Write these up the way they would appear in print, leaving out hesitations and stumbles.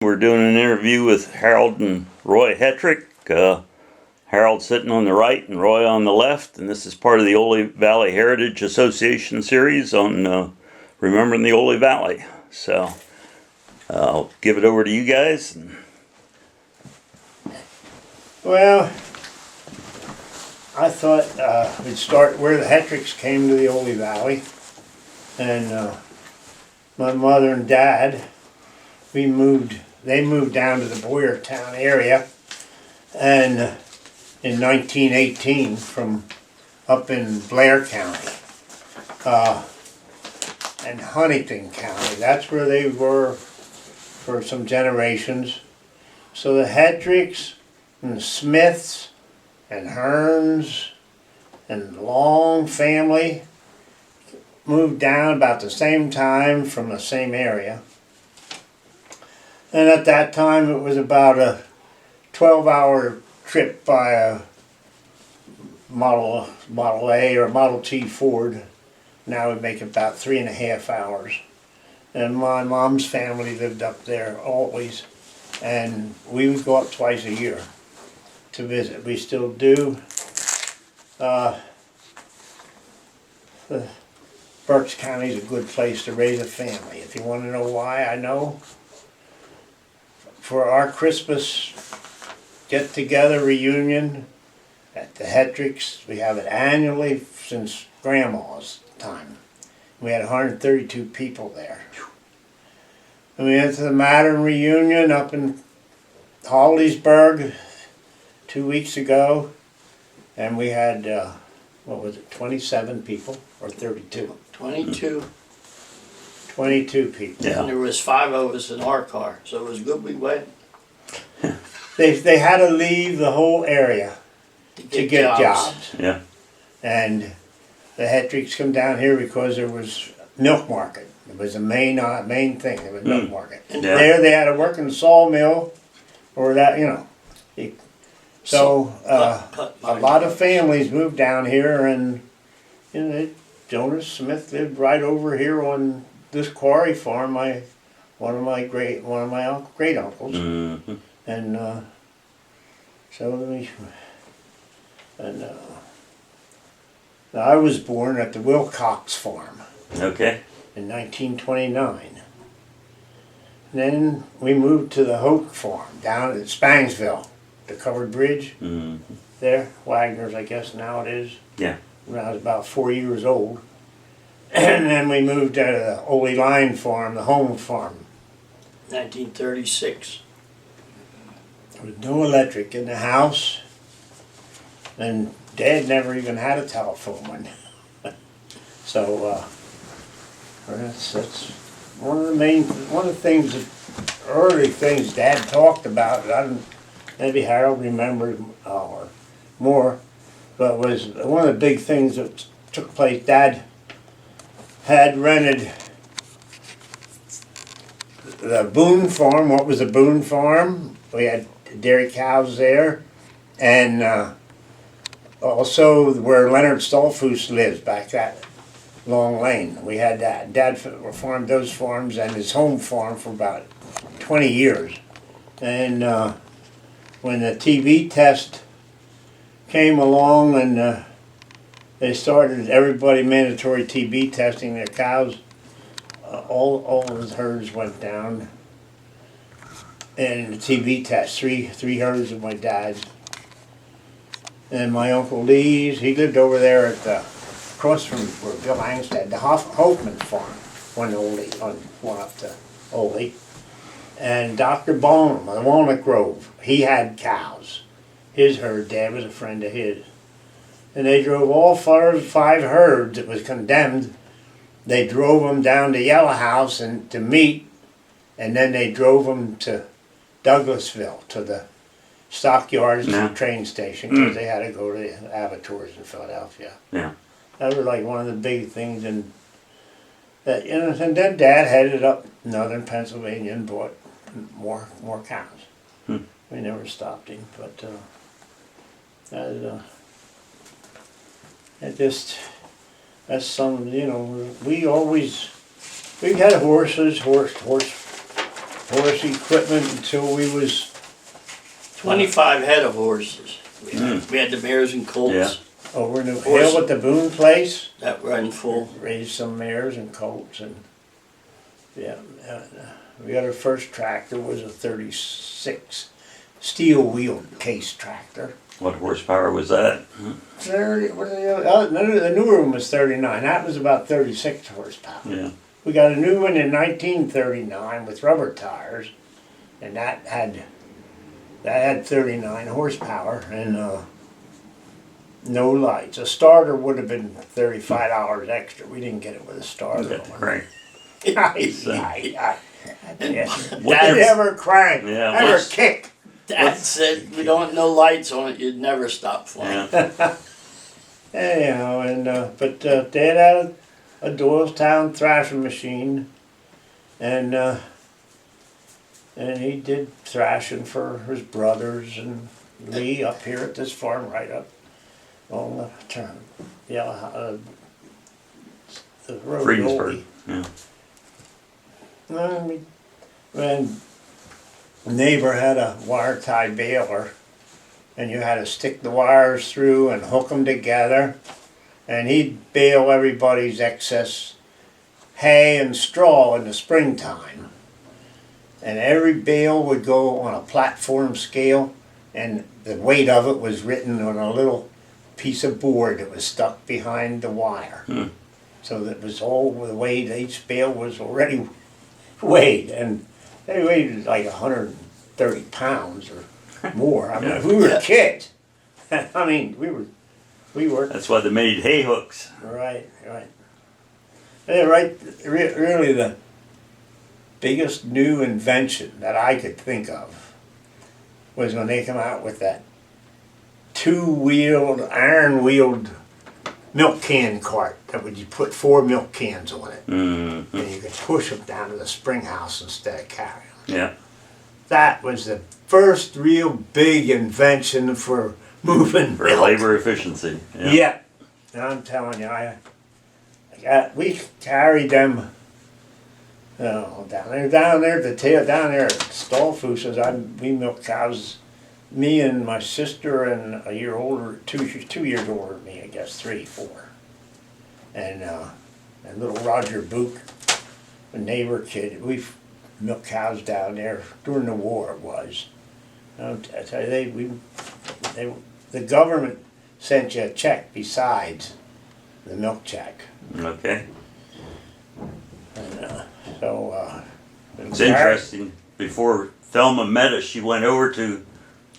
We're doing an interview with Harold and Roy Hetrick. Harold sitting on the right and Roy on the left, and this is part of the Oley Valley Heritage Association series on remembering the Oley Valley. So I'll give it over to you guys. Well, I thought we'd start where the Hetricks came to the Oley Valley, and my mother and dad, they moved down to the Boyertown area, and in 1918 from up in Blair County and Huntington County. That's where they were for some generations. So the Hetricks and the Smiths and Hearns and Long family moved down about the same time from the same area. And at that time it was about a 12-hour trip by a Model A or Model T Ford. Now it would make about 3.5 hours. And my mom's family lived up there always, and we would go up twice a year to visit. We still do. Berks County is a good place to raise a family. If you want to know why, I know. For our Christmas get-together reunion at the Hetricks, we have it annually since Grandma's time. We had 132 people there. And we went to the Mattern reunion up in Holliesburg 2 weeks ago, and we had, 27 people or 32? 22. 22 people. And there was 5 of us in our car, so it was good we went. They had to leave the whole area to get jobs. Yeah. And the Hetricks come down here because there was milk market. It was the main thing. There was milk market. And there they had to work in the sawmill, or that, So a lot of families moved down here, and Jonas Smith lived right over here on this quarry farm. One of my great uncles, and I was born at the Wilcox farm. Okay. In 1929. And then we moved to the Hoke farm down at Spangsville, the covered bridge. There, Wagner's, I guess now it is. Yeah. When I was about 4 years old. And then we moved to the Oley Line farm, the home farm. 1936. There was no electric in the house, and Dad never even had a telephone. So that's one of the early things Dad talked about. Maybe Harold remembered or more, but was one of the big things that took place. Dad had rented the Boone farm. What was a Boone farm? We had dairy cows there, and also where Leonard Stolfus lives, back that long lane. We had that. Dad farmed those farms and his home farm for about 20 years. And when the TB test came along and they started everybody mandatory TB testing their cows, all of the herds went down. And the TB test, three herds of my dad's. And my Uncle Lee's, he lived over there at across from where Bill Angstad, the Hoffman farm, one up to Oley. And Dr. Bonham, the Walnut Grove, he had cows. His herd, Dad was a friend of his. And they drove all 5 herds that was condemned. They drove them down to Yellow House and to meet, and then they drove them to Douglasville, to the stockyards, to the train station, because they had to go to the abattoirs in Philadelphia. Yeah. That was like one of the big things, and and then Dad headed up northern Pennsylvania and bought more cows. We never stopped him, but that's some, we've had horses, horse horse equipment until we was 25 head of horses. We had the mares and colts Yeah. over in the Horse- hill at the Boone place. that run full. Raised some mares and colts and, yeah. We got our first tractor was a 36 steel wheel case tractor. What horsepower was that? 30, the newer one was 39. That was about 36 horsepower. Yeah. We got a new one in 1939 with rubber tires, and that had 39 horsepower and no lights. A starter would have been $35 extra. We didn't get it with a starter. Okay, great. Yeah. What That difference- never cranked, Yeah, never what's- kicked. Dad said, we don't have no lights on it, you'd never stop flying. Yeah. Anyhow, but Dad had a Doylestown thrashing machine, and he did thrashing for his brothers and Lee up here at this farm, right up on the turn. Yeah, the road. Friedensburg. Yeah. When a neighbor had a wire tie baler, and you had to stick the wires through and hook them together, and he'd bale everybody's excess hay and straw in the springtime. And every bale would go on a platform scale, and the weight of it was written on a little piece of board that was stuck behind the wire. So that was all the weight, each bale was already weighed, and they weighed like 130 pounds or more. I mean, we were kids. I mean, we were. That's why they made hay hooks. Right. Yeah, really the biggest new invention that I could think of was when they come out with that two-wheeled, iron-wheeled milk can cart that would you put 4 milk cans on it, and you could push them down to the spring house instead of carrying them. Yeah. That was the first real big invention for moving For milk. labor efficiency. Yeah. Yeah, and I'm telling you, we carried them. Oh, down there at the tail, down there at Stallfus's, we milked cows. Me and my sister and a year older, 2 years older than me, I guess, 3, 4, and little Roger Book, a neighbor kid. We milked cows down there during the war. It was. I tell you, the government sent you a check besides the milk check. Okay. And It's interesting. Before Thelma met us, she went over to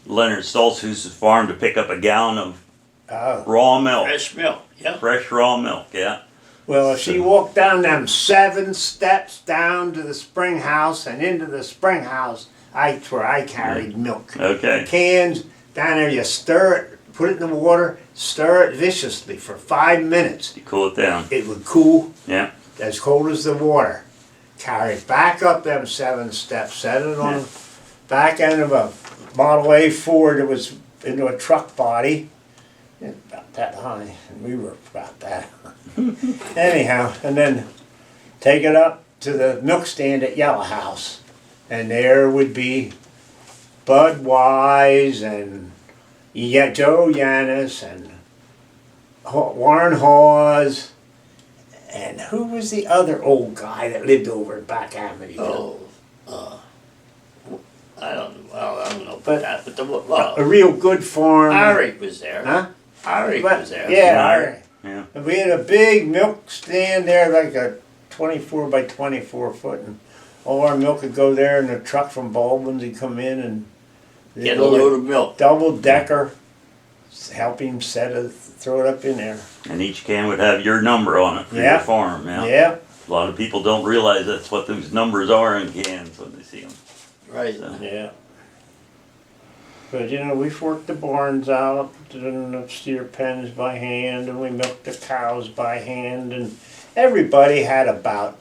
Leonard Stoltz's farm to pick up a gallon of raw milk. Fresh milk, yeah. Fresh raw milk, yeah. well, if she walked down them 7 steps down to the spring house and into the spring house, that's where I carried milk. Okay. Cans down there, you stir it, put it in the water, stir it viciously for 5 minutes. You cool it down. It would cool Yeah. as cold as the water. Carry it back up them 7 steps, set it on the back end of a Model A Ford that was into a truck body. About that high, and we were about that. Anyhow, and then take it up to the milk stand at Yellow House, and there would be Bud Wise and Joe Yanis and Warren Hawes. And who was the other old guy that lived over in back Amityville? I don't know But- about that, but A real good farm. Eric was there. Huh? Eric But- was there. Yeah, Eric. Eric. Yeah. And we had a big milk stand there, like a 24 by 24 foot, and all our milk would go there, and a truck from Baldwin's would come in and Get a load of milk. double decker, help him throw it up in there. And each can would have your number on it for Yeah. your farm. Yeah. Yeah. A lot of people don't realize that's what those numbers are in cans when they see them. Right. So, Yeah. But we've worked the barns out, and the steer pens by hand, and we milked the cows by hand, and everybody had about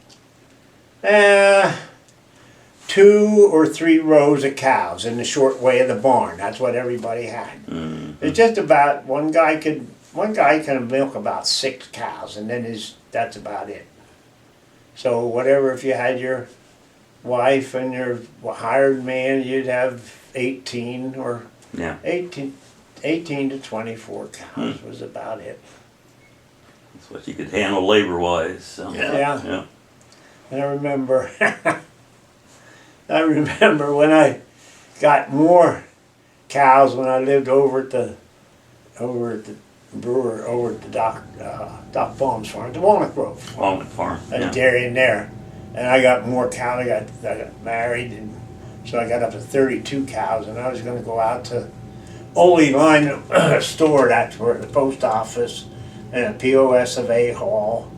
2 or 3 rows of cows in the short way of the barn. That's what everybody had. It's just about one guy can milk about 6 cows, and then that's about it. So whatever, if you had your wife and your hired man, you'd have 18 or Yeah. 18 to 24 cows was about it. That's what you could handle labor-wise. So. Yeah. Yeah. And I remember, I remember when I got more cows when I lived over at the brewer, over at the Doc Baum's farm, the Walnut Grove. Walnut Farm. A Yeah. dairy in there. And I got more cows. I got married, and so I got up to 32 cows, and I was going to go out to Oley Valley store. That's where the post office and a POS of A Hall.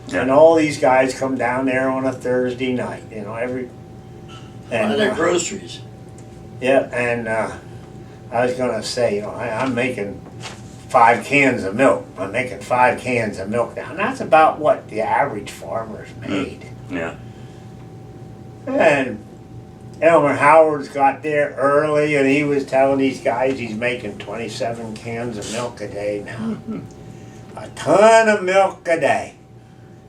Yeah. And all these guys come down there on a Thursday night, you know, Buy and their groceries. yeah, and I was gonna say, you know, I'm making 5 cans of milk. I'm making 5 cans of milk now, and that's about what the average farmer's made. Yeah. And Elmer Howard's got there early, and he was telling these guys he's making 27 cans of milk a day now. A ton of milk a day.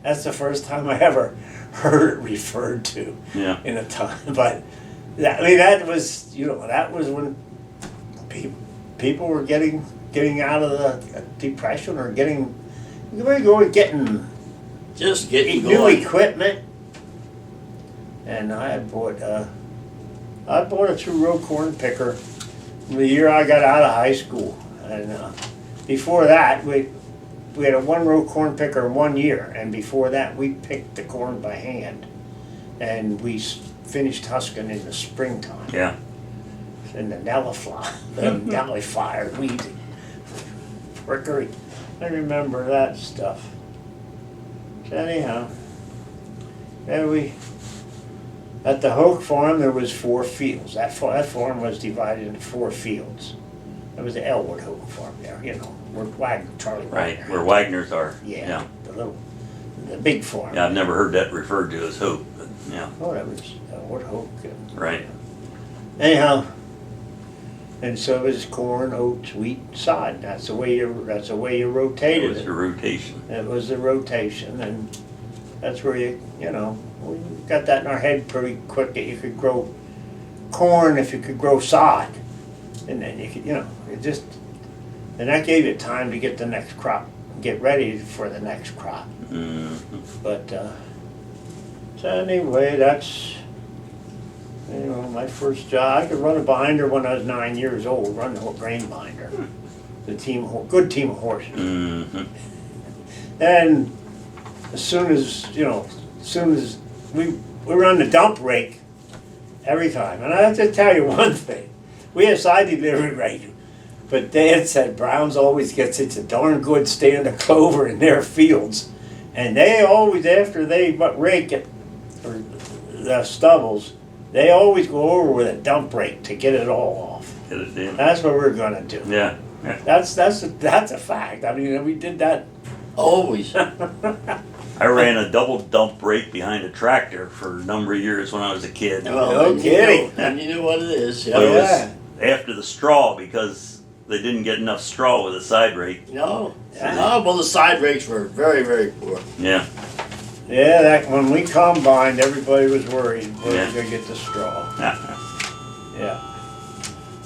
That's the first time I ever heard it referred to Yeah. in a ton. But I mean, that was, you know, that was when people were getting out of the depression, or getting Just getting new going. equipment. And I bought a 2-row corn picker the year I got out of high school. And before that, we had a 1-row corn picker 1 year, and before that we picked the corn by hand, and we finished husking in the springtime. Yeah. In the nullifier weed frickery. I remember that stuff. So anyhow, then at the Hoke farm there was 4 fields. That farm was divided into 4 fields. There was the Elwood Hoke farm there, you know, where Charlie Right. Wagner. Where Wagner's are. Yeah, the big farm. Yeah. I've never heard that referred to as hope, but yeah. Oh, that was Elwood Hoke. Right. Anyhow, and so it was corn, oats, wheat, sod. That's the way you That rotated was it. your rotation. It was the rotation, and that's where you know, we got that in our head pretty quick that you could grow corn if you could grow sod, and then you could, you know, and that gave you time to get the next crop, get ready for the next crop. But so anyway, that's, you know, my first job. I could run a binder when I was 9 years old. Run the whole grain binder. Good team of horses. And as soon as we run the dump rake every time. And I have to tell you one thing. We had side delivery rate, but Dad said Brown's always gets such a darn good stand of clover in their fields. And they always, after they rake it, or the stubbles, they always go over with a dump rake to get it all off. Get it in. That's what we're gonna do. Yeah. That's a fact. I mean, we did that. Always. I ran a double dump rake behind a tractor for a number of years when I was a kid. Well, No then kidding. And you knew what it is. But it Yeah. was after the straw because they didn't get enough straw with a side rake. No. Yeah. No, well, the side rakes were very, very poor. Yeah. Yeah, that when we combined, everybody was worried where Yeah. we gonna get the straw. Yeah.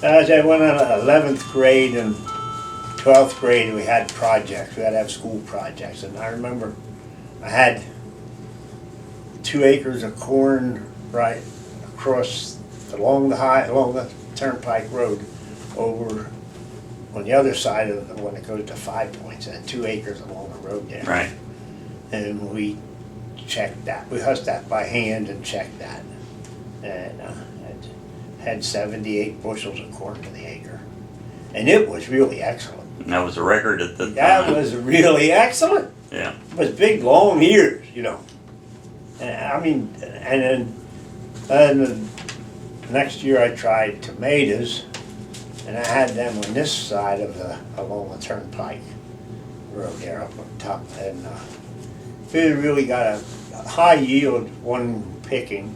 As I went on 11th grade and 12th grade, we had projects. We had to have school projects, and I remember I had 2 acres of corn right across along the Turnpike Road, over on the other side of the one that goes to 5 Points. I had 2 acres along the road there. Right. And we checked that. We husked that by hand and checked that. And had 78 bushels of corn to the acre. And it was really excellent. And that was a record at the time. That was really excellent. Yeah. It was big, long ears, you know. And I mean, and then next year I tried tomatoes, and I had them on this side of along the Turnpike Road there up on top. And we really got a high yield one picking.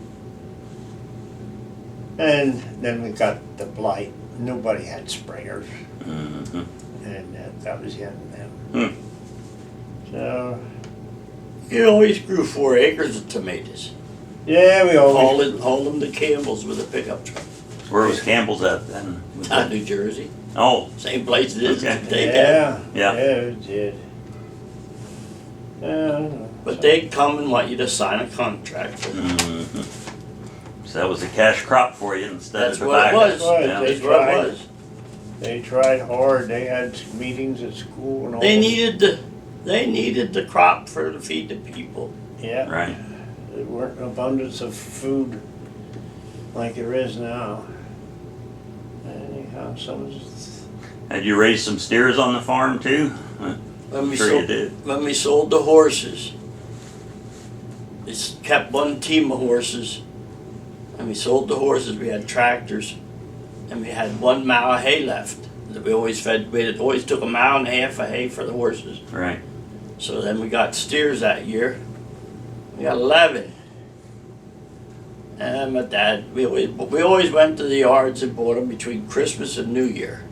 And then we got the blight. Nobody had sprayers, and that was the end of them. So, You always grew 4 acres of tomatoes. Yeah, we always. Hauled them to Campbell's with a pickup truck. Where was Campbell's at then? New Jersey. Oh, Same place it is Okay. today. Yeah, Yeah. it did. But they'd come and want you to sign a contract for them. mhm. So that was a cash crop for you instead That's of what it tobacco. was. Yeah. That's what it was. They tried hard. They had meetings at school and all. They needed the crop for to feed the people. Yeah. Right. There weren't an abundance of food like there is now. Anyhow, Had you raised some steers on the farm too? When we Sure sold, you did. When we sold the horses, we kept one team of horses, and we sold the horses. We had tractors, and we had 1 mow of hay left. That we always fed. We always took a mow and a half of hay for the horses. Right. So then we got steers that year. We got 11. And my dad, we always went to the yards and bought them between Christmas and New Year.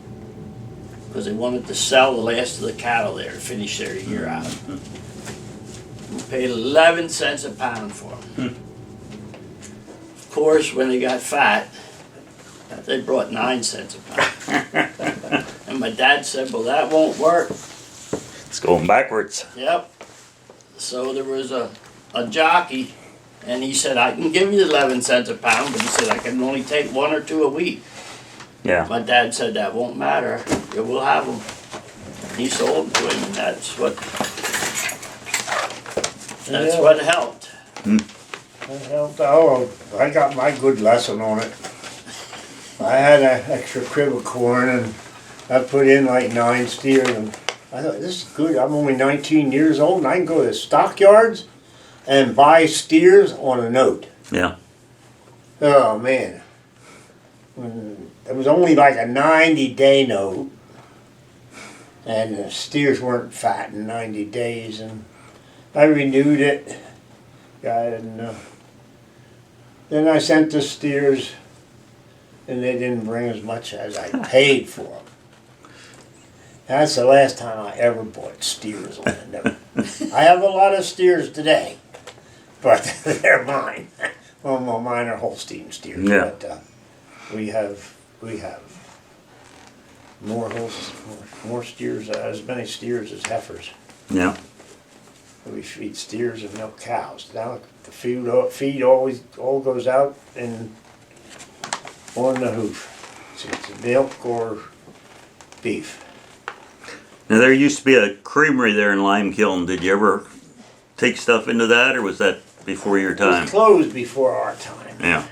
Because they wanted to sell the last of the cattle there to finish their year out. We paid 11 cents a pound for them. Of course, when they got fat, they brought 9 cents a pound. And my dad said, well, that won't work. It's going backwards. Yep. So there was a jockey, and he said, I can give you 11 cents a pound, but he said, I can only take 1 or 2 a week. Yeah. My dad said, that won't matter. Yeah, we'll have them. He sold them to him, and that's what helped. that helped. Oh, I got my good lesson on it. I had an extra crib of corn and I put in like 9 steers, and I thought, this is good. I'm only 19 years old and I can go to the stockyards and buy steers on a note. Yeah. Oh man. It was only like a 90-day note, and the steers weren't fat in 90 days, and I renewed it. And then I sent the steers, and they didn't bring as much as I paid for them. That's the last time I ever bought steers on a note. I have a lot of steers today, but they're mine. Well, mine are Holstein steers, Yeah. but we have more steers, as many steers as heifers. Yeah. We feed steers and milk cows. Now the feed always all goes out and on the hoof. So it's milk or beef. Now there used to be a creamery there in Lime Kiln. Did you ever take stuff into that, or was that before your It time? was closed before our time. Yeah.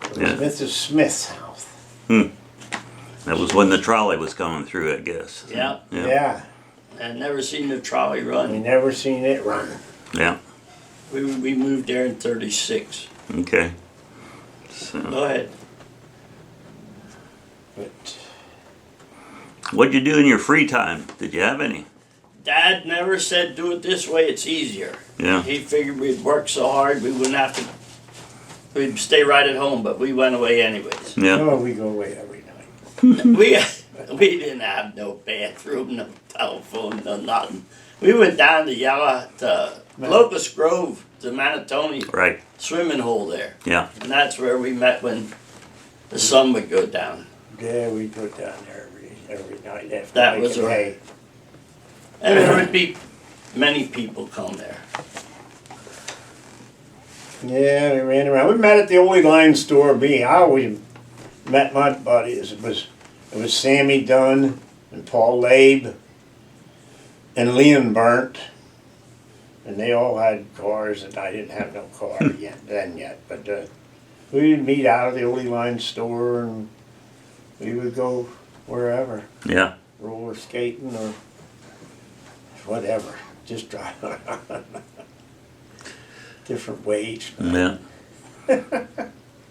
It was Yeah. Mrs. Smith's house. That was when the trolley was coming through, I guess. Yeah. Yeah. Yeah, I'd never seen the trolley we run. never seen it run. Yeah. We moved there in 36. Okay. So, Go ahead. But what'd you do in your free time? Did you have any? Dad never said do it this way, it's easier. Yeah. He figured we'd work so hard we wouldn't have to, we'd stay right at home, but we went away anyways. Yeah. oh, we go away every night. We didn't have no bathroom, no telephone, no nothing. We went down to Locust Grove, to Manatoni Right. swimming hole there. Yeah. And that's where we met when the sun would go down. Yeah, we go down there every night after That was making right. hay. And there would be many people come there. Yeah, we ran around. We met at the Oley Line store. I always met my buddies. It was Sammy Dunn and Paul Labe and Leon Burnt, and they all had cars, and I didn't have no car yet. But we'd meet out of the Oley Line store, and we would go wherever, Yeah. roller skating or whatever, just drive around. Different wage. Yeah.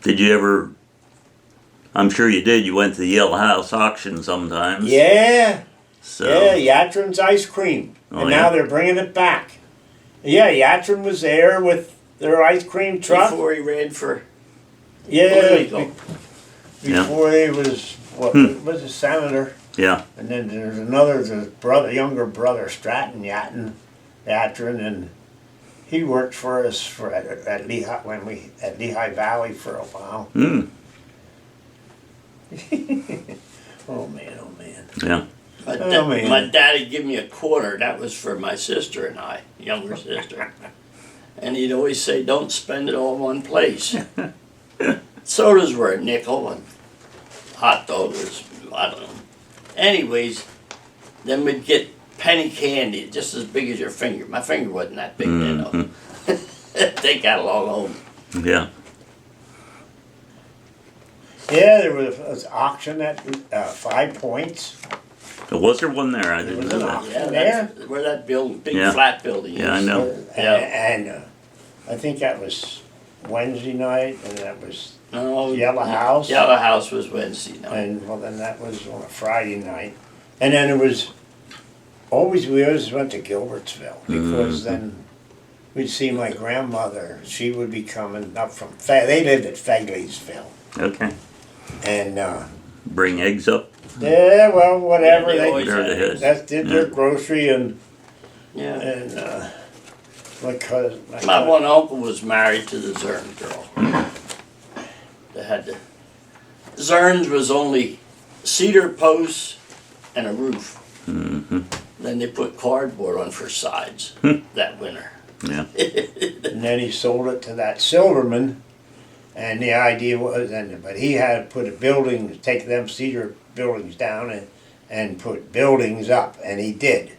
Did you ever? I'm sure you did. You went to the Yellow House auction sometimes. Yeah, So. yeah, Yatrin's ice cream, Oh, and yeah? now they're bringing it back. Yeah, Yatrin was there with their ice cream truck. Before he ran for Yeah, political. before he was was a senator, Yeah. and then there's another, younger brother, Stratton Yatrin, and He worked for us at Lehigh at Lehigh Valley for a while. Hmm. Oh man, oh man. Yeah. Man. My daddy give me a quarter. That was for my sister and I, younger sister. And he'd always say, "Don't spend it all in one place." Sodas were a nickel, and hot dog was, I don't know. Anyways, then we'd get penny candy, just as big as your finger. My finger wasn't that big then, though. They got along home. Yeah. Yeah, there was an auction at 5 Points. Was there one there? I There didn't was know an that. auction Yeah, there. where that building, big Yeah. flat building Yeah, I is. know. And I think that was Wednesday night, and that was No, Yellow House. Yellow House was Wednesday night. And well, then that was on a Friday night, and then it was we always went to Gilbertsville because then we'd see my grandmother. She would be coming up from they lived at Fegleysville, Okay. and Bring eggs up. yeah, well, whatever Yeah, they they always There they had- is. that did their grocery and Yeah. my cousin. My one uncle was married to the Zern girl. They had the Zern's was only cedar posts and a roof. Mm-hmm. Then they put cardboard on for sides that winter. Yeah. And then he sold it to that Silverman, and the idea was, but he had to put a building, take them cedar buildings down and put buildings up, and he did.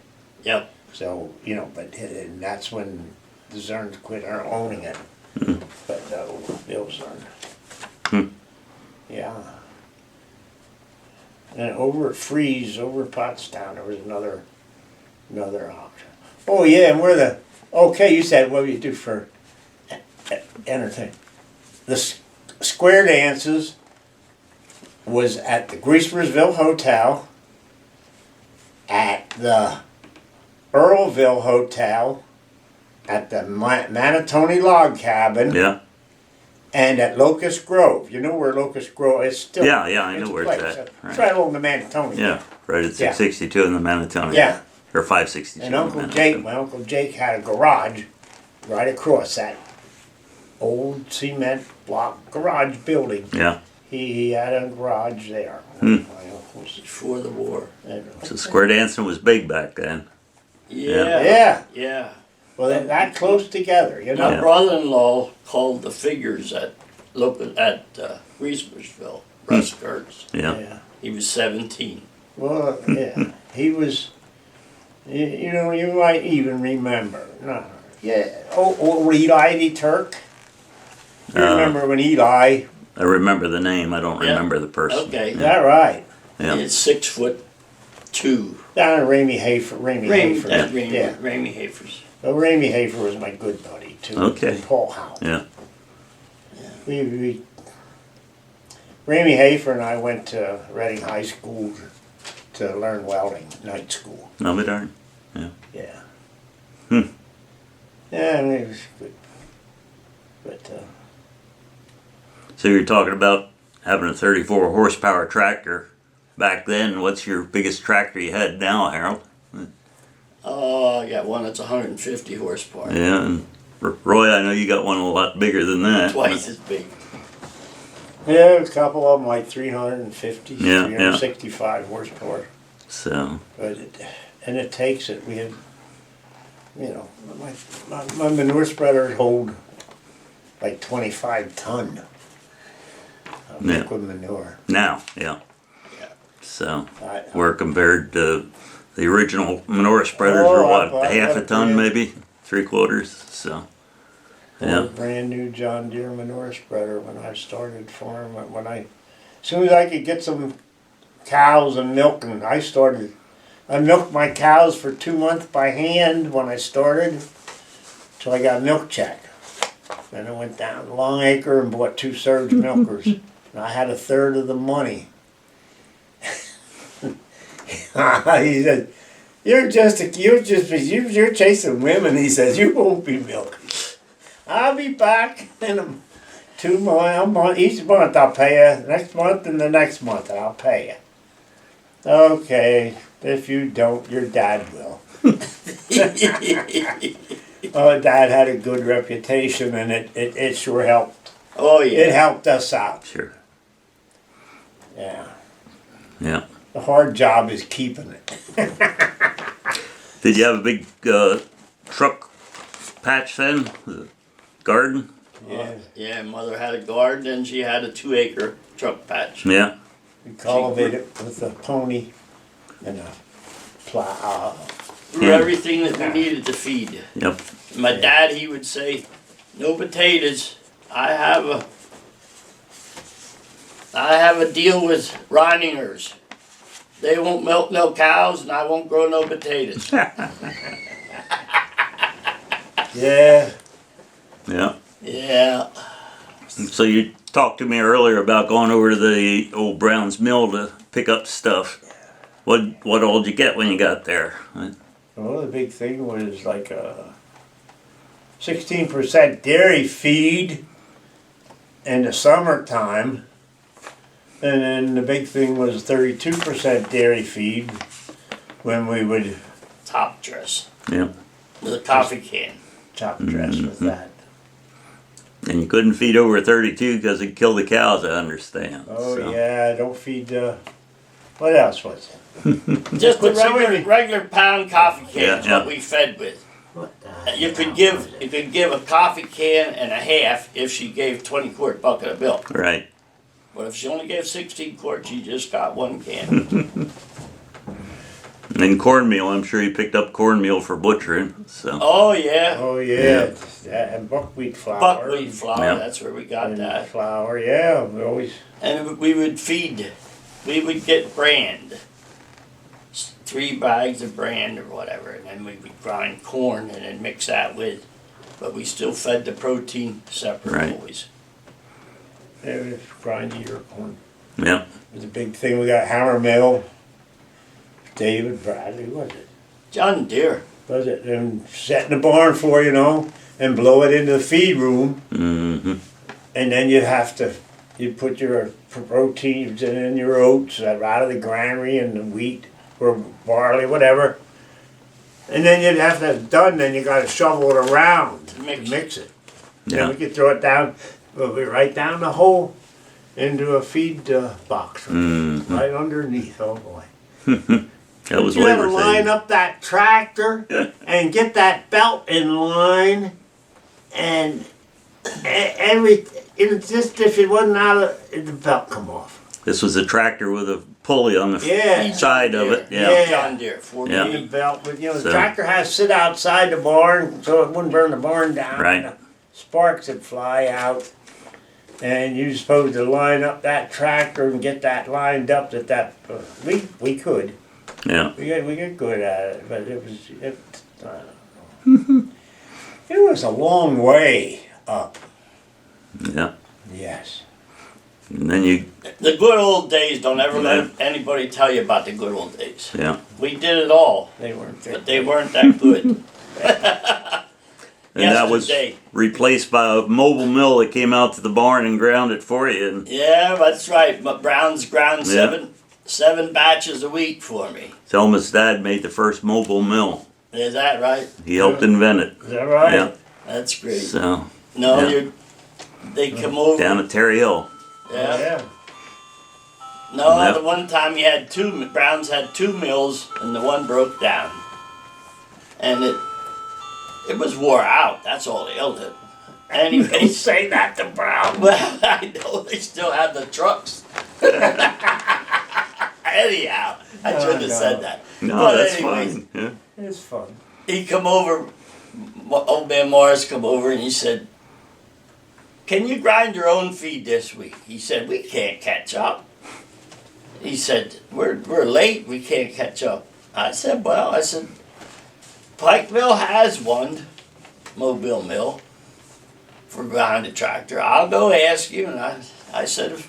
Yep. So, and that's when the Zerns quit owning it. But Bill Zern. Hmm. Yeah. And over at Freeze, over at Pottstown, there was another auction. Oh yeah, and okay, you said what do you do for entertainment? The square dances was at the Greasersville Hotel, at the Earlville Hotel, at the Manatoni Log Cabin, Yeah. and at Locust Grove. You know where Locust Grove is still? Yeah, I it's know a where place. it's at. It's Right. right along the Manatoni. Yeah. Right at 662 in the Manatoni. Yeah. Or 562. And in the Uncle Manatoni. Jake, my Uncle Jake had a garage right across that old cement block garage building. Yeah. He had a garage there. Hmm. My uncle's. Before the war. So square dancing was big back then. Yeah. Yeah. Yeah. Well, they're that close together, you know. My Yeah. brother-in-law called the figures at Greasersville, Russ Kurtz. Yeah. Yeah. He was 17. Well, yeah. He was. You might even remember. No. Yeah. Oh, Eli the Turk. You remember when Eli? I remember the name. I don't Yeah. remember the person. Okay. Is that right? Yeah. He's 6'2". Down at Ramey Hafer. Ramey Yeah. Hafers. Well, Ramey Hafer was my good buddy too. Okay. And Paul Howe. Yeah. We Ramey Hafer and I went to Reading High School to learn welding, night school. No, but darn. Yeah. Hmm. Yeah, I mean, it was good. But So you're talking about having a 34 horsepower tractor back then. What's your biggest tractor you had now, Harold? Oh, I got one that's 150 horsepower. Yeah. And Roy, I know you got one a lot bigger than that. Twice as big. yeah, a couple of them like 350, Yeah, 365 horsepower. So, But it takes it. We had, my manure spreader hold like 25 ton of Yeah. liquid manure. now, yeah. Yeah. So, I- we're compared to the original manure spreaders Oh, were what, I half a got ton three. maybe? 3/4? So, Yeah. yeah. Brand new John Deere manure spreader when I started for him. As soon as I could get some cows and milk, and I milked my cows for 2 months by hand when I started, till I got a milk check. Then I went down to Long Acre and bought 2 Surge milkers, and I had a third of the money. He said, you're chasing women. He says, you won't be milking. I'll be back in 2 months. Each month I'll pay you. Next month and the next month I'll pay you. Okay, if you don't, your dad will. Dad had a good reputation, and it sure helped. Oh It yeah. helped us out. Sure. Yeah. Yeah. The hard job is keeping it. Did you have a big truck patch then? The garden? Yeah. Yeah, Mother had a garden and she had a 2-acre truck patch. Yeah. We cultivate it with a pony and a plow. Grew Yeah. everything that we needed to feed. Yep. My dad, he would say, "No potatoes. I have a deal with Reiningers. They won't milk no cows, and I won't grow no potatoes." Yeah. Yeah. Yeah. So you talked to me earlier about going over to the old Brown's Mill to pick up stuff. What all did you get when you got there? Well, the big thing was like a 16% dairy feed in the summertime. And then the big thing was 32% dairy feed when we would Top dress Yeah. with a coffee can. top dress with that. And you couldn't feed over 32 because it'd kill the cows, I understand. Oh So, yeah, don't feed what else was it? Just a Put so many- regular pound coffee can Yeah, is yeah. what we fed with. What the You hell could was give it? a coffee can and a half if she gave 20-quart bucket of milk. Right. But if she only gave 16 quarts, you just got one can. And then cornmeal, I'm sure you picked up cornmeal for butchering. So Oh yeah, Oh Yeah. yeah, that and buckwheat flour. buckwheat flour. Yeah. That's where we got and that. flour. Yeah, we always. And we would feed. We would get bran, 3 bags of bran or whatever, and then we would grind corn and then mix that with. But we still fed the protein separate Right. always. It was grindy your corn. yeah. It was a big thing. We got hammer mill. David Bradley, was it? John Deere. Was it? And set in the barn floor, and blow it into the feed room. Mm-hmm. And then you'd put your proteins in your oats out of the granary and the wheat or barley, whatever. And then you'd have that done, then you gotta shovel it around to mix it. Then Yeah. we could throw it down, right down the hole into a feed box. Mm-hmm. Right underneath, oh boy. That was You had to labor line saving. up that tractor and get that belt in line, and it's just if it wasn't out of the belt come off. This was a tractor with a pulley on the Yeah. side of it. Yeah. Yeah. John Deere. 48. Yeah. The belt, but the So- tractor has to sit outside the barn so it wouldn't burn the barn down. Right. The sparks would fly out, and you're supposed to line up that tractor and get that lined up. We could. Yeah. We get good at it, but it was a long way up. Yeah. Yes. And then you, The good old days, don't ever Yeah. let anybody tell you about the good old days. yeah. We did it all, They weren't but they weren't that good. And that was Yesterday. replaced by a mobile mill that came out to the barn and ground it for you. And Yeah, that's right. But Brown's ground Yeah. seven batches a week for me. Thelma's dad made the first mobile mill. Is that right? He helped invent it. Is that right? Yeah. That's great. So No, Yeah. they come over. down at Terry Hill. Yeah. Yeah. No, Yep. the one time he had Browns had 2 mills, and the one broke down, and it was wore out. That's all ailed it. Don't Anyway, say that to Brown. well, I know they still had the trucks. Anyhow, I shouldn't have no. said that. No, But that's anyways, fine. Yeah. It's fun. he come over, old man Morris come over and he said, "Can you grind your own feed this week?" He said, "We can't catch up." He said, we're late, we can't catch up. I said, Pikeville has one mobile mill for behind the tractor. I'll go ask you. And I said,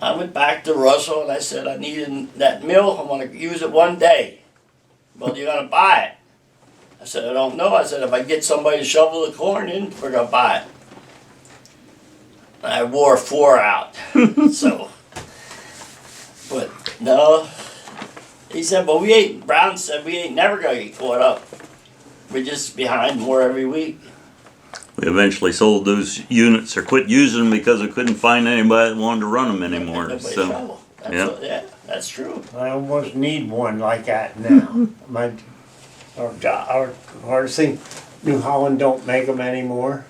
I went back to Russell and I said, I need that mill, I want to use it one day. Well, you're going to buy it. I said, I don't know. I said, if I get somebody to shovel the corn in, we're going to buy it. I wore 4 out. So, but no. He said, Brown said, we ain't never going to get caught up. we're just behind more every week. We eventually sold those units or quit using them because we couldn't find anybody that wanted to run them anymore. Nobody So, shovel. That's yeah. yeah, that's true. I almost need one like that now. Our thing, New Holland don't make them anymore.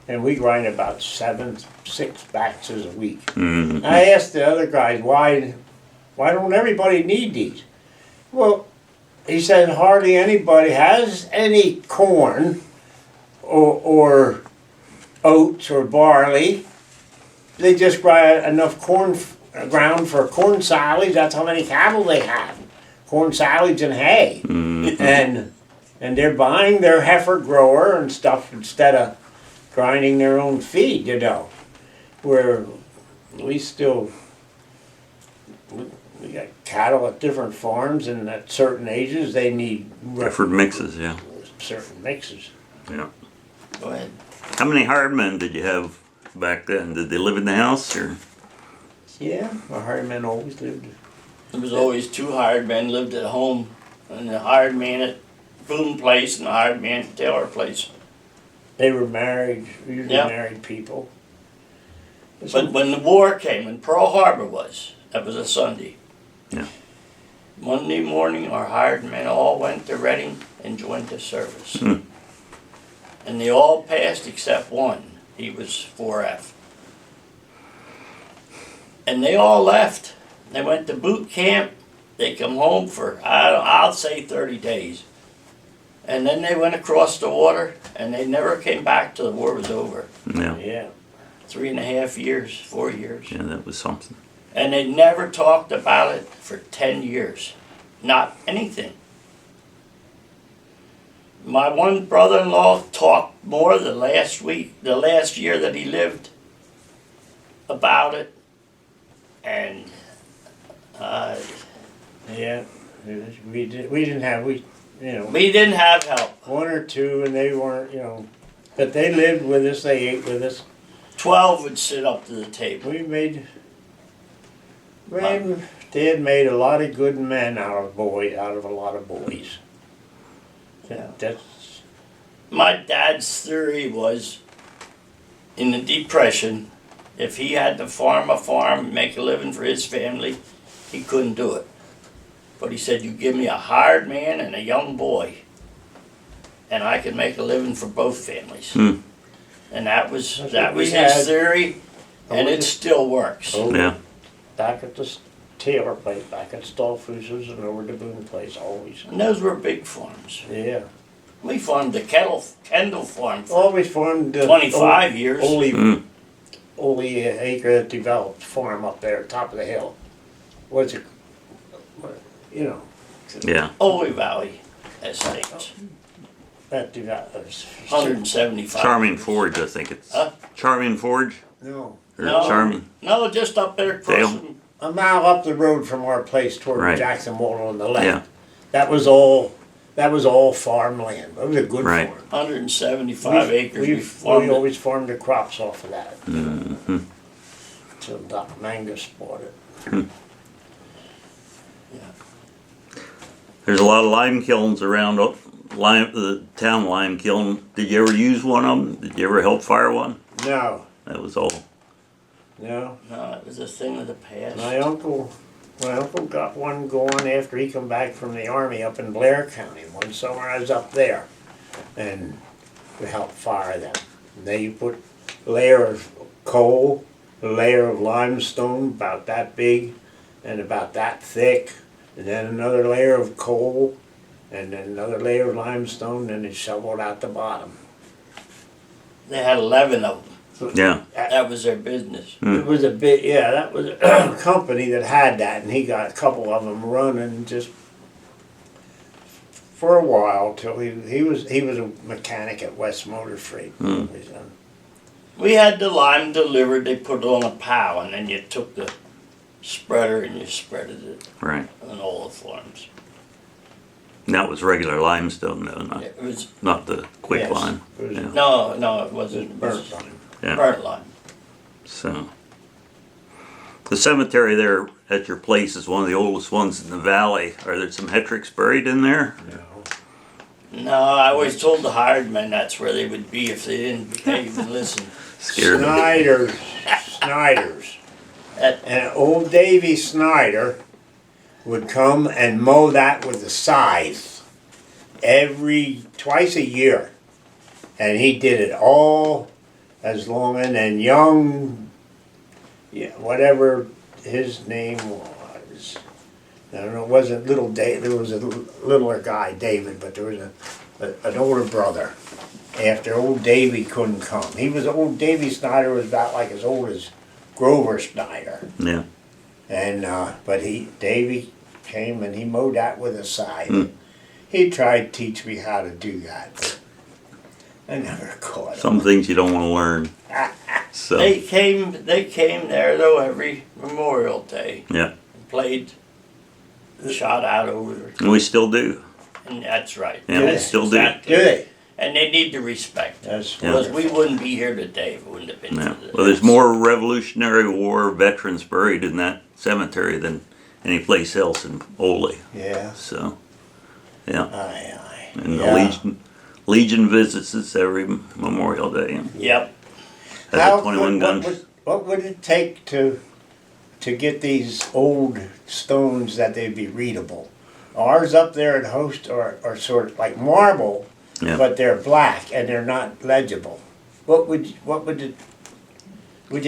And we grind about 6 batches a week. Mhm. I asked the other guys, why don't everybody need these? Well, he said hardly anybody has any corn or oats or barley. They just grind enough corn ground for corn silage. That's how many cattle they have. Corn silage and hay. And they're buying their heifer grower and stuff instead of grinding their own feed, you know. Where we got cattle at different farms, and at certain ages they need Different mixes, yeah. certain mixes. Yeah. Go ahead. How many hired men did you have back then? Did they live in the house or? Yeah, our hired men always lived. There was always 2 hired men lived at home, and the hired man at Boone Place and the hired man at Taylor Place. They were married, usually Yeah. married people. But when the war came, when Pearl Harbor was, that was a Sunday. Yeah. Monday morning, our hired men all went to Reading and joined the service. And they all passed except one. He was 4F. And they all left. They went to boot camp. They come home for, I'll say 30 days. And then they went across the water, and they never came back till the war was over. Yeah. Yeah. 3.5 years, 4 years. Yeah, that was something. And they never talked about it for 10 years. Not anything. My one brother-in-law talked more the last year that he lived about it. And Yeah. We didn't have, you know, we didn't have help. 1 or 2, and they weren't, you know, but they lived with us, they ate with us. 12 would sit up to the table. They had made a lot of good men out of a lot of boys. Yeah. That's, My dad's theory was, in the Depression, if he had to farm a farm, make a living for his family, he couldn't do it. But he said, you give me a hired man and a young boy, and I can make a living for both families. And that was That's what we his had. theory, and Oh, it still works. oh, Yeah. back at the Taylor place, back at Stallfus's and over to Boone place, always. And those were big farms. Yeah. We farmed the Kendall farm for Always farmed the 25 years. Oley acre that developed farm up there, top of the hill. What's it? You know, Yeah. Oley Valley Estates. that developed. 175. Charming Forge, I think it's. Huh? Charming Forge? No. Or No. Charming? No, just up there across Dale? from A mile up the road from our place toward Right. Jackson Water on the left. Yeah. That was all farmland. It was a good Right. farm. 175 acres. We We farmed it. always farmed the crops off of that. Mm-hmm. Till Doc Mangus bought it. There's a lot of lime kilns around the town lime kiln. Did you ever use one of them? Did you ever help fire one? No, That was all. no. No, it was a thing of the past. My uncle got one going after he come back from the army up in Blair County. One summer I was up there, and we helped fire them. And then you put a layer of coal, a layer of limestone about that big and about that thick, and then another layer of coal, and then another layer of limestone, and it shoveled out the bottom. They had 11 of them. Yeah. That was their business. It was a bit, yeah, that was a company that had that, and he got a couple of them running just for a while till he was a mechanic at West Motor Freight. We had the lime delivered. They put it on a pile, and then you took the spreader and you spreaded it Right. on all the farms. And that was regular limestone, though, It was not the quick Yes, lime. it was- Yeah. no, it It was wasn't. It burnt was lime. Yeah. burnt lime. So, the cemetery there at your place is one of the oldest ones in the valley. Are there some Hetricks buried in there? No. No, I always told the hired men that's where they would be if they didn't behave and listen. Scared me. Snyder's. That- And old Davy Snyder would come and mow that with a scythe twice a year. And he did it all as long, and then young, yeah, whatever his name was. I don't know, it wasn't little Dave, there was a littler guy, David, but there was an older brother after old Davy couldn't come. Old Davy Snyder was about like as old as Grover Snyder. Yeah. And, but Davy came and he mowed that with a scythe. He tried to teach me how to do that, but I never caught him. Some things you don't want to learn. So, They came there though every Memorial Day. yeah. Played, shot out over, And we still do. and that's right. Yeah, we still do. Exactly. Do they? And they need the respect. That's Yeah. Because we wouldn't be here today if it wouldn't have been Yeah. for the. Well, there's more Revolutionary War veterans buried in that cemetery than any place else in Oley. Yeah. So, yeah. Aye. And Yeah. the Legion visits us every Memorial Day. And Yep. has How 21 could- guns. What would it take to get these old stones that they'd be readable? Ours up there at Host are sort of like marble, Yeah. but they're black and they're not legible. Would you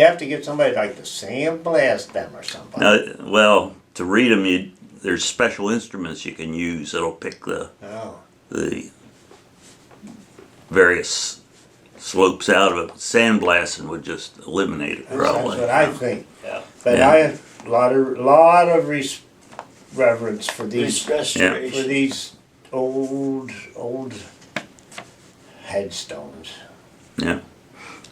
have to get somebody like to sandblast them or something? Well, to read them, there's special instruments you can use that'll pick the Oh, various slopes out of it. Sandblasting would just eliminate it, that's probably. what I think. Yeah. But Yeah. I have a lot of reverence for these Restoration. old headstones. Yeah.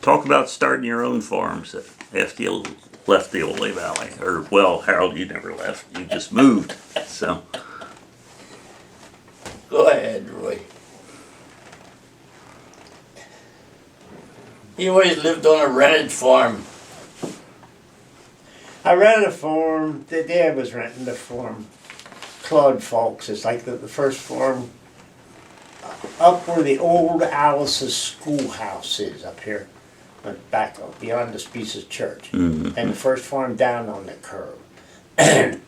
Talk about starting your own farms after you left the Oley Valley. Or, well, Harold, you never left. You just moved. So, Go ahead, Roy. He always lived on a rented farm. I rented a farm. The dad was renting the farm. Claude Folks. It's like the first farm up where the old Alice's schoolhouse is up here, back up beyond the Species Church, and the first farm down on the curve. And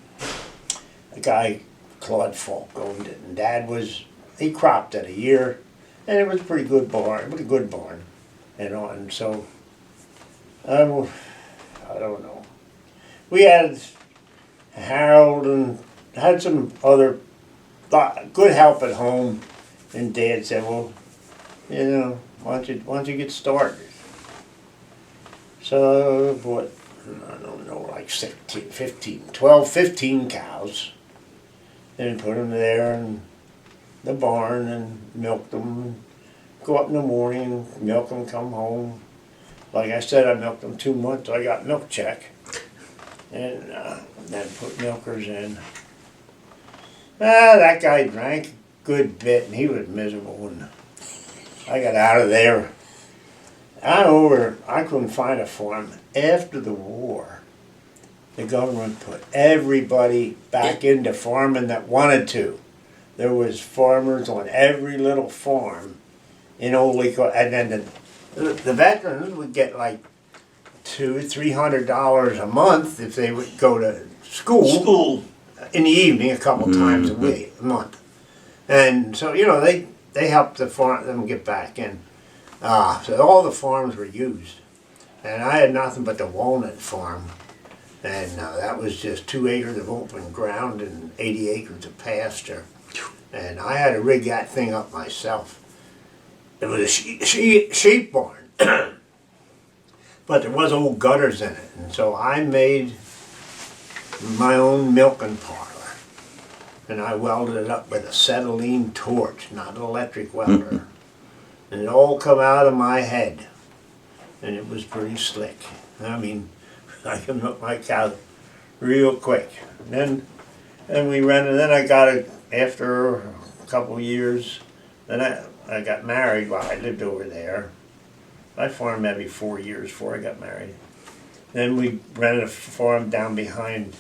the guy Claude Falk owned it, and Dad he cropped it a year, and it was a pretty good barn. It was a good barn, and so I don't know. We had Harold and had some other good help at home, and Dad said, "Well, why don't you get started?" So I bought, I don't know, like 15 cows, and put them there in the barn and milked them. Go up in the morning, milk them, come home. Like I said, I milked them 2 months. I got milk check. And then put milkers in. That guy drank a good bit, and he was miserable when I got out of there. I couldn't find a farm. After the war, the government put everybody back into farming that wanted to. There was farmers on every little farm in Oley, and then the veterans would get like $200-300 a month if they would go to school in the evening a couple times a month, and so they helped them get back in. So all the farms were used, and I had nothing but the walnut farm, and that was just 2 acres of open ground and 80 acres of pasture, and I had to rig that thing up myself. It was a sheep barn. But there was old gutters in it, and so I made my own milking parlor, and I welded it up with a acetylene torch, not an electric welder, and it all come out of my head, and it was pretty slick. I mean, I can milk my cow real quick. And then we rented. Then I got it after a couple of years. Then I got married while I lived over there. I farmed maybe 4 years before I got married. Then we rented a farm down behind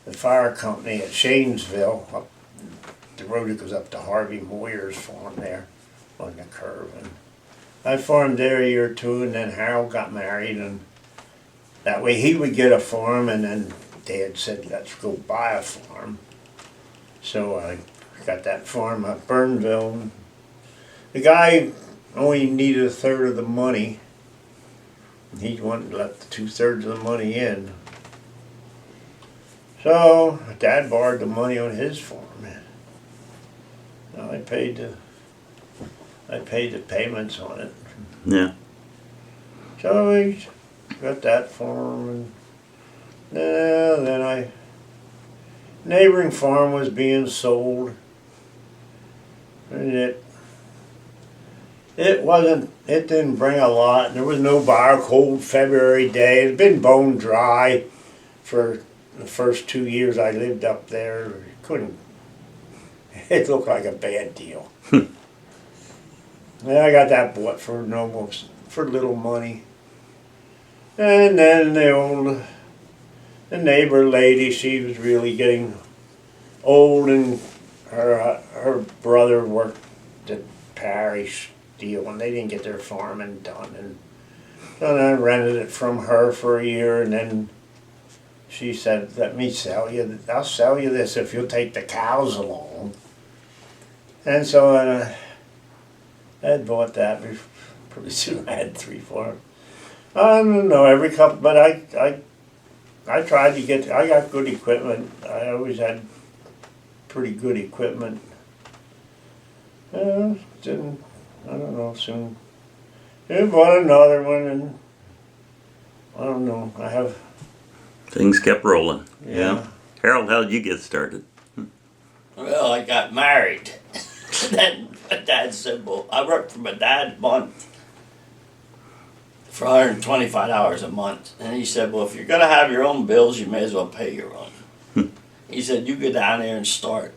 the fire company at Shanesville, up the road that goes up to Harvey Moyer's farm there on the curve. And I farmed there a year or two, and then Harold got married, and that way he would get a farm, and then Dad said, let's go buy a farm. So I got that farm up Burnville. The guy only needed a third of the money. He wanted to let the 2/3 of the money in. So Dad borrowed the money on his farm. I paid the payments on it. Yeah. So we got that farm, and then neighboring farm was being sold, and it didn't bring a lot. There was no buyer. Cold February day. It's been bone dry for the first 2 years I lived up there. It looked like a bad deal. And I got that bought for little money. And then the neighbor lady, she was really getting old, and her brother worked at parish deal, and they didn't get their farming done. And so I rented it from her for a year, and then she said, let me sell you, I'll sell you this if you'll take the cows along. And so I had bought that. Pretty soon I had 3 farms. I don't know, every couple, but I tried to get, I got good equipment. I always had pretty good equipment. I don't know, soon. I bought another one, and I don't know, Things kept rolling. Yeah. Harold, how did you get started? Well, I got married. Then my dad said, well, I worked for my dad a month for $125 a month. And he said, well, if you're going to have your own bills, you may as well pay your own. He said, you go down there and start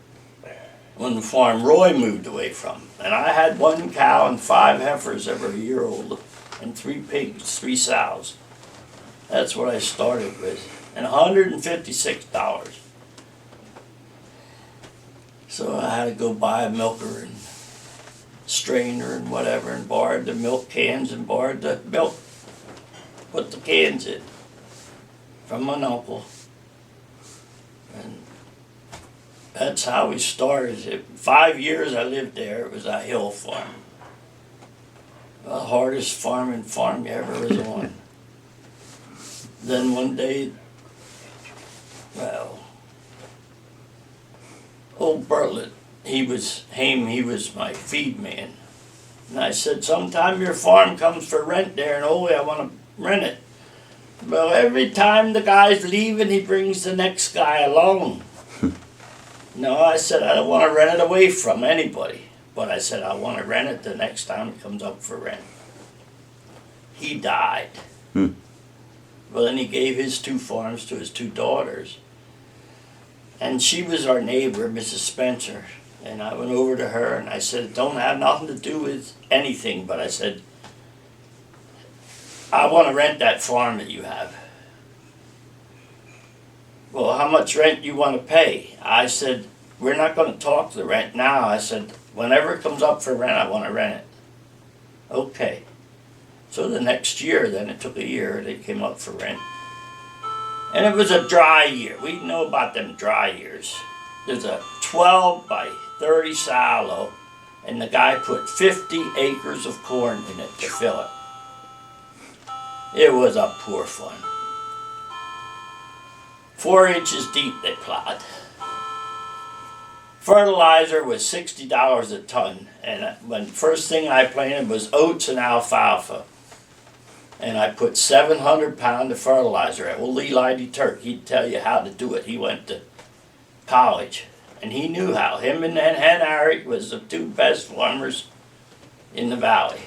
on the farm Roy moved away from. And I had 1 cow and 5 heifers that were a year old, and 3 pigs, 3 sows. That's what I started with. And $156. So I had to go buy a milker and strainer and whatever, and borrowed the milk cans and borrowed the milk. Put the cans in from my uncle. And that's how we started. 5 years I lived there. It was a hill farm. The hardest farm you ever was on. Then one day, well, old Bartlett, he was my feed man. And I said, sometime your farm comes for rent there in Oley, I want to rent it. Well, every time the guy's leaving, he brings the next guy along. No, I said, I don't want to rent it away from anybody. But I said, I want to rent it the next time it comes up for rent. He died. Well, then he gave his 2 farms to his 2 daughters. And she was our neighbor, Mrs. Spencer. And I went over to her and I said, it don't have nothing to do with anything, but I said, I want to rent that farm that you have. Well, how much rent you want to pay? I said, we're not going to talk the rent now. I said, whenever it comes up for rent, I want to rent it. Okay. So the next year, then it took a year, they came up for rent. And it was a dry year. We know about them dry years. There's a 12 by 30 silo, and the guy put 50 acres of corn in it to fill it. It was a poor farm. 4 inches deep they plowed. Fertilizer was $60 a ton, and when first thing I planted was oats and alfalfa. And I put 700 pounds of fertilizer at Oley Valley Turk. He'd tell you how to do it. He went to college, and he knew how. Him and Harry was the 2 best farmers in the valley.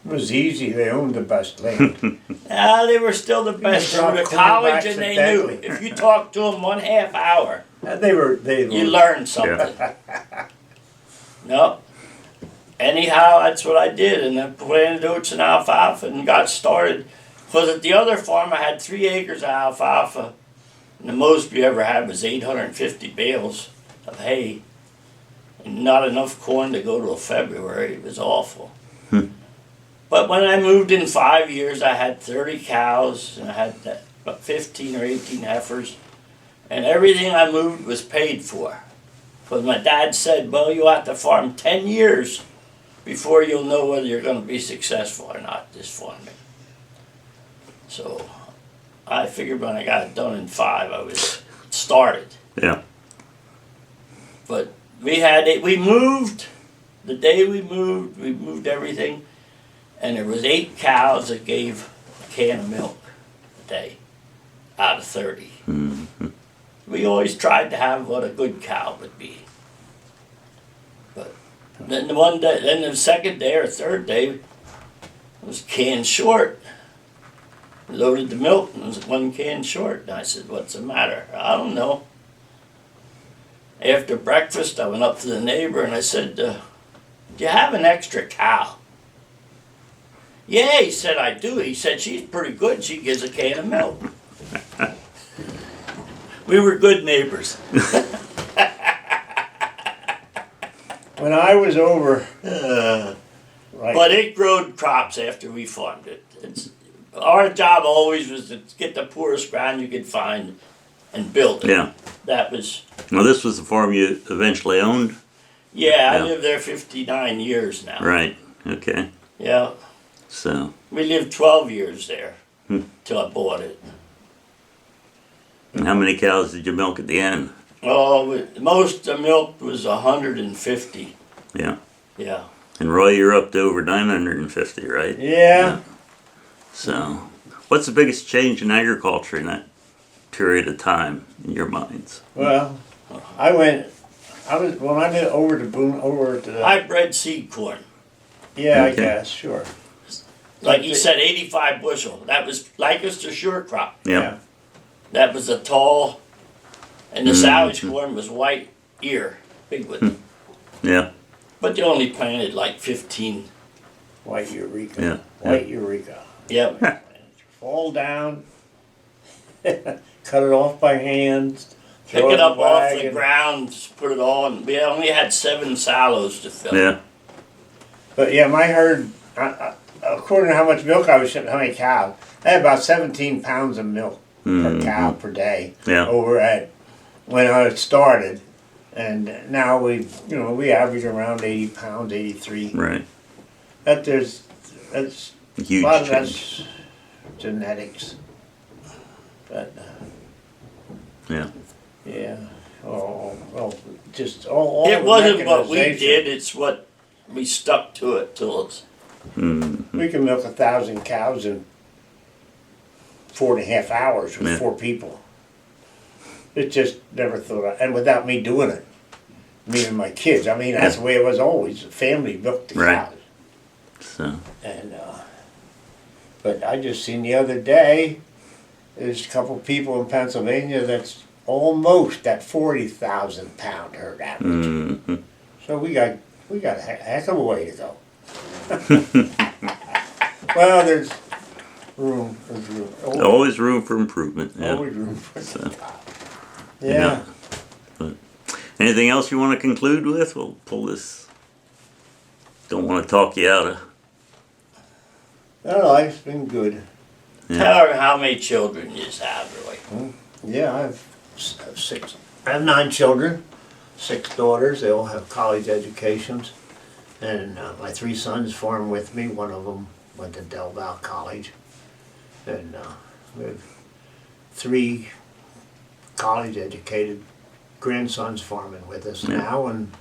It was easy. They owned the best land. They were still the best. They were to college, and they knew. If you talked to them 1/2 hour, you learned something. Yeah. Nope. Anyhow, that's what I did, and I planted oats and alfalfa and got started. Because at the other farm, I had 3 acres of alfalfa, and the most we ever had was 850 bales of hay. and not enough corn to go till February. It was awful. Hmm. But when I moved in 5 years, I had 30 cows, and I had about 15 or 18 heifers, and everything I moved was paid for. Because my dad said, well, you have to farm 10 years before you'll know whether you're going to be successful or not, this farming. So I figured when I got it done in 5, I was started. Yeah. But we had it, we moved, the day we moved everything, and there was 8 cows that gave a can of milk a day out of 30. Mm-hmm. We always tried to have what a good cow would be. But then the second day or third day, it was can short. Loaded the milk and it was 1 can short. And I said, what's the matter? I don't know. After breakfast, I went up to the neighbor and I said, do you have an extra cow? Yeah, he said, I do. He said, she's pretty good. She gives a can of milk. We were good neighbors. When I was over, right, But it growed crops after we farmed it. Our job always was to get the poorest ground you could find and build it. Yeah. That was, Well, this was the farm you eventually owned? yeah, I Yeah. lived there 59 years now. Right. Okay. Yeah, So, we lived 12 years there Hmm. till I bought it. and how many cows did you milk at the end? Oh, most of the milk was 150. Yeah. Yeah. And Roy, you're up to over 950, right? yeah, So, what's the biggest change in agriculture in that period of time in your minds? well, when I went over to Boone, over to the, I bred seed corn. yeah, I Okay. guess, sure. Like he said, 85 bushel. That was Lancaster short crop. Yeah. That was a tall, and the Mm-hmm. silage corn was white ear, big one. Yeah. But they only planted like 15. White Eureka. Yeah. White Eureka. Yep. Fall down, cut it off by hand, Pick throw it up in a off bag the and- ground, just put it on. We only had 7 silos to fill. Yeah. But yeah, my herd, according to how much milk I was shipping, how many cows, I had about 17 pounds of milk per cow per day Yeah. over at when I started. And now we average around 80 pounds, 83. Right. That's Huge a lot of change. that's genetics. But Yeah. yeah, just all It the wasn't what we mechanization. did, it's what we stuck to it till it's. Mm-hmm. We can milk 1,000 cows in 4.5 hours with Yeah. 4 people. It just never thought, and without me doing it, me and my kids. I mean, that's the way it was always. The family milked the Right. cows, So, and but I just seen the other day, there's a couple people in Pennsylvania that's almost at 40,000 pound herd average. mm-hmm. So we got a heck of a way to go. Well, there's room. Always room for improvement. Yeah. Always room for So, yeah. anything else you want to conclude with? We'll pull this. Don't want to talk you out of. Our life's been good. Yeah. Tell her how many children you have, Roy. Yeah, I have 6. I have 9 children, 6 daughters. They all have college educations, and my 3 sons farm with me. One of them went to Del Val College, and we have 3 college-educated grandsons farming with us Yeah. now, and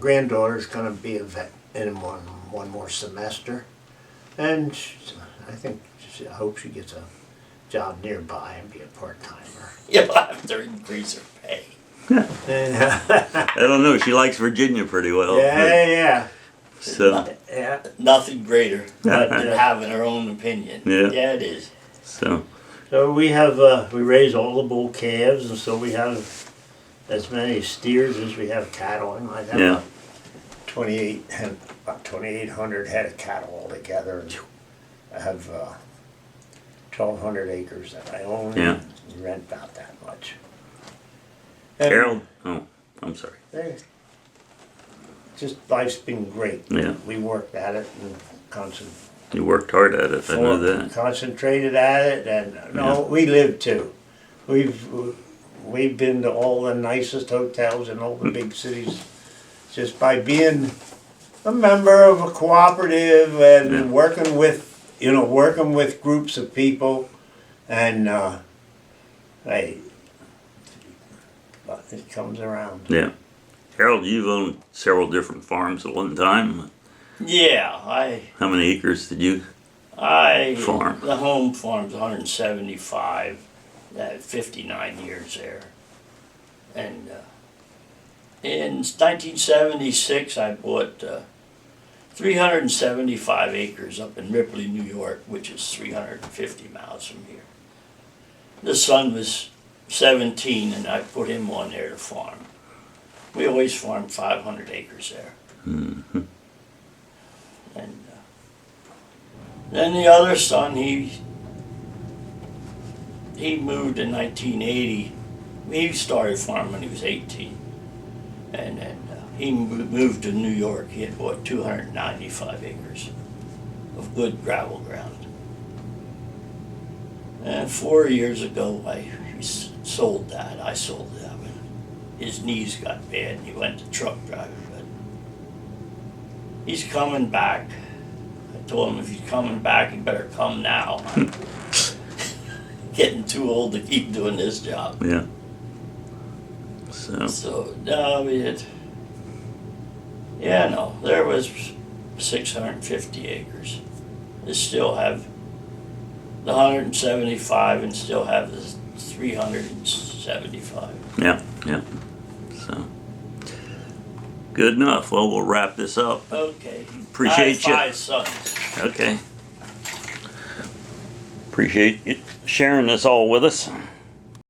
granddaughter's going to be a vet in one more semester, and I hope she gets a job nearby and be a part-timer. You'll have to increase her pay. And, I don't know. She likes Virginia pretty well. yeah. So, Yeah. Nothing greater But, than having her own opinion. Yeah. Yeah, it is. so So we have, we raise all the bull calves, and so we have as many steers as we have cattle. And I have Yeah. 2,800 head of cattle altogether. And I have 1,200 acres that I own Yeah. and rent about that much. And Harold. Oh, I'm sorry. just life's been great. Yeah. We worked at it and You worked hard at it, I know that. concentrated at it, and no, we lived too. We've been to all the nicest hotels in all the big cities just by being a member of a cooperative and Yeah. working with groups of people, and hey, it comes around. Yeah. Harold, you've owned several different farms at one time. Yeah, How many acres did you? Farm. The home farm's 175. I had 59 years there. And in 1976, I bought 375 acres up in Ripley, New York, which is 350 miles from here. The son was 17, and I put him on there to farm. We always farmed 500 acres there. Mm-hmm. And then the other son, he moved in 1980. He started farming when he was 18. And then he moved to New York. He had bought 295 acres of good gravel ground. And 4 years ago, he sold that. I sold that. His knees got bad and he went to truck driving. But he's coming back. I told him if he's coming back, he better come now. I'm getting too old to keep doing this job. Yeah. So no, there was 650 acres. They still have the 175 and still have the 375. Yeah. So good enough. Well, we'll wrap this up. Okay. Appreciate you. I have 5 sons. Okay. Appreciate you sharing this all with us.